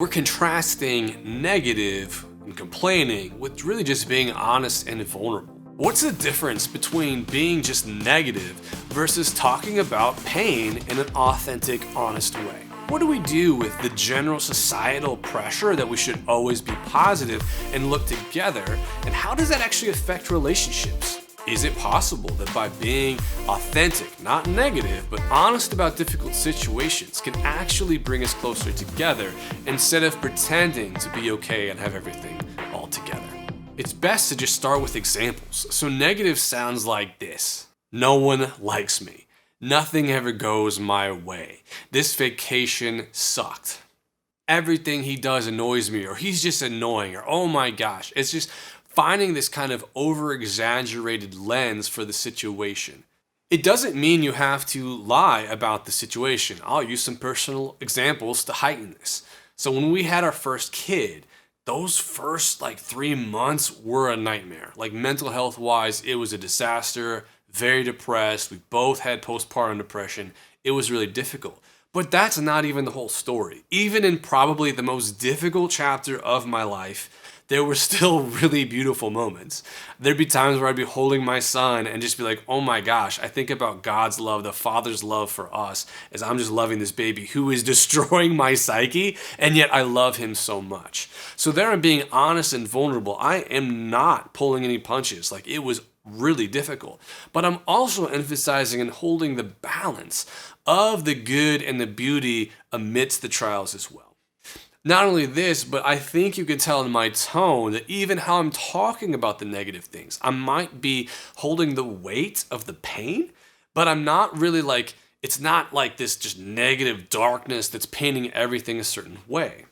We're contrasting negative and complaining with really just being honest and vulnerable. What's the difference between being just negative versus talking about pain in an authentic, honest way? What do we do with the general societal pressure that we should always be positive and look together? And how does that actually affect relationships? Is it possible that by being authentic, not negative, but honest about difficult situations can actually bring us closer together instead of pretending to be okay and have everything all together? It's best to just start with examples. So negative sounds like this. No one likes me. Nothing ever goes my way. This vacation sucked. Everything he does annoys me, or he's just annoying, or oh my gosh. It's just finding this kind of over-exaggerated lens for the situation. It doesn't mean you have to lie about the situation. I'll use some personal examples to heighten this. So when we had our first kid, those first 3 months were a nightmare. Mental health wise, it was a disaster, very depressed. We both had postpartum depression. It was really difficult. But that's not even the whole story. Even in probably the most difficult chapter of my life, there were still really beautiful moments. There'd be times where I'd be holding my son and just be like, oh my gosh, I think about God's love, the Father's love for us, as I'm just loving this baby who is destroying my psyche, and yet I love him so much. So there I'm being honest and vulnerable. I am not pulling any punches. It was really difficult. But I'm also emphasizing and holding the balance of the good and the beauty amidst the trials as well. Not only this, but I think you can tell in my tone that even how I'm talking about the negative things, I might be holding the weight of the pain, but I'm not really it's not like this just negative darkness that's painting everything a certain way.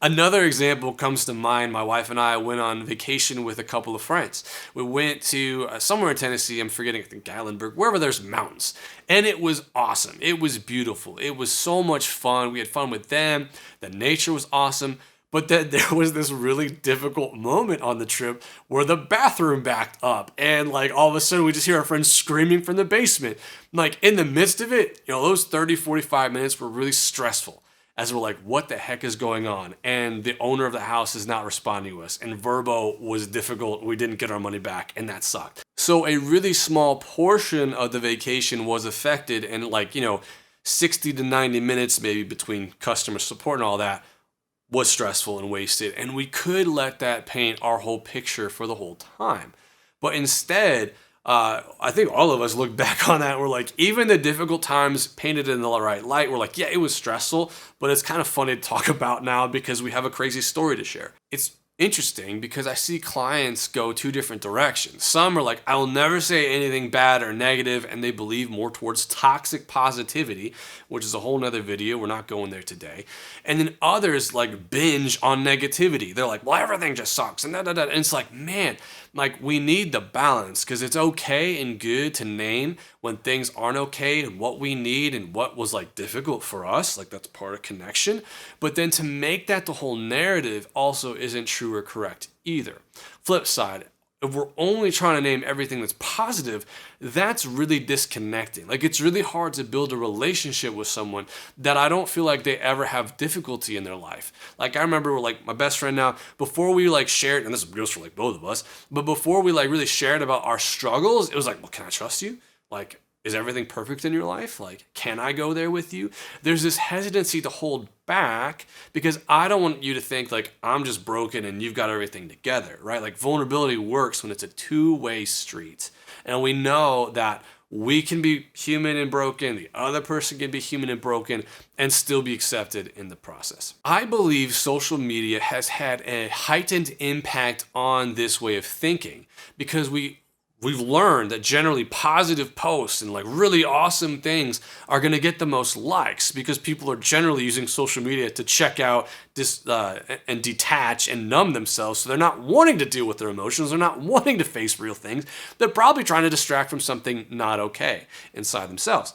Another example comes to mind. My wife and I went on vacation with a couple of friends. We went to somewhere in Tennessee, I'm forgetting, I think Gatlinburg, wherever there's mountains. And it was awesome. It was beautiful. It was so much fun. We had fun with them. The nature was awesome. But then there was this really difficult moment on the trip where the bathroom backed up. And all of a sudden we just hear our friends screaming from the basement. In the midst of it, those 30, 45 minutes were really stressful. As we're like, what the heck is going on? And the owner of the house is not responding to us. And Verbo was difficult. We didn't get our money back, and that sucked. So a really small portion of the vacation was affected, and 60 to 90 minutes maybe between customer support and all that was stressful and wasted. And we could let that paint our whole picture for the whole time. But instead, I think all of us look back on that. We're even the difficult times painted in the right light. We're yeah, it was stressful, but it's kind of funny to talk about now because we have a crazy story to share. It's interesting because I see clients go two different directions. Some are I will never say anything bad or negative, and they believe more towards toxic positivity, which is a whole nother video. We're not going there today. And then others binge on negativity. They're well, everything just sucks and da. And it's man, we need the balance, because it's okay and good to name when things aren't okay and what we need and what was difficult for us. That's part of connection. But then to make that the whole narrative also isn't true or correct either. Flip side, if we're only trying to name everything that's positive, that's really disconnecting. It's really hard to build a relationship with someone that I don't feel like they ever have difficulty in their life. I remember my best friend now, before we shared, and this goes for both of us, but before we really shared about our struggles, it was well, can I trust you? Is everything perfect in your life? Can I go there with you? There's this hesitancy to hold back because I don't want you to think I'm just broken and you've got everything together, right? Vulnerability works when it's a two-way street. And we know that we can be human and broken, the other person can be human and broken, and still be accepted in the process. I believe social media has had a heightened impact on this way of thinking because we've learned that generally positive posts and really awesome things are going to get the most likes because people are generally using social media to check out and detach and numb themselves. So they're not wanting to deal with their emotions. They're not wanting to face real things. They're probably trying to distract from something not okay inside themselves.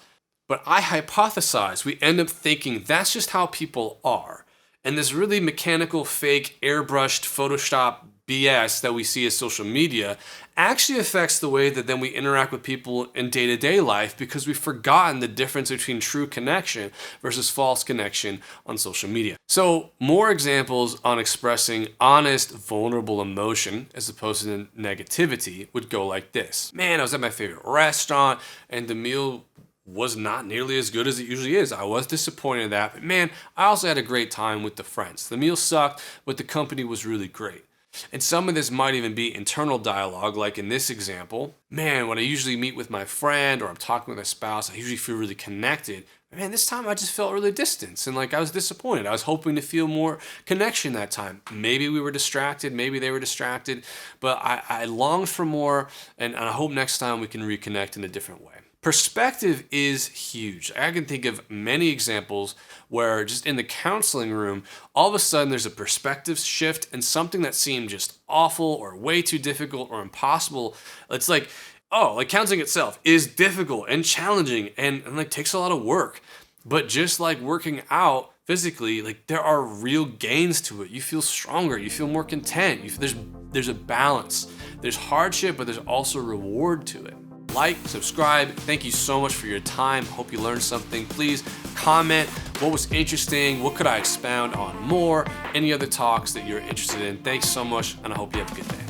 But I hypothesize we end up thinking that's just how people are. And this really mechanical, fake, airbrushed, Photoshop BS that we see as social media actually affects the way that then we interact with people in day-to-day life, because we've forgotten the difference between true connection versus false connection on social media. So more examples on expressing honest, vulnerable emotion as opposed to negativity would go like this. Man, I was at my favorite restaurant and the meal was not nearly as good as it usually is. I was disappointed in that, but man, I also had a great time with the friends. The meal sucked, but the company was really great. And some of this might even be internal dialogue, like in this example. Man, when I usually meet with my friend or I'm talking with a spouse, I usually feel really connected. Man, this time I just felt really distant and like I was disappointed. I was hoping to feel more connection that time. Maybe we were distracted, maybe they were distracted, but I longed for more, and I hope next time we can reconnect in a different way. Perspective is huge. I can think of many examples where just in the counseling room, all of a sudden there's a perspective shift and something that seemed just awful or way too difficult or impossible. It's like, oh, like counseling itself is difficult and challenging and like takes a lot of work. But just like working out physically, like there are real gains to it. You feel stronger, you feel more content. There's a balance. There's hardship, but there's also reward to it. Like, subscribe. Thank you so much for your time. Hope you learned something. Please comment what was interesting, what could I expound on more, any other talks that you're interested in. Thanks so much, and I hope you have a good day.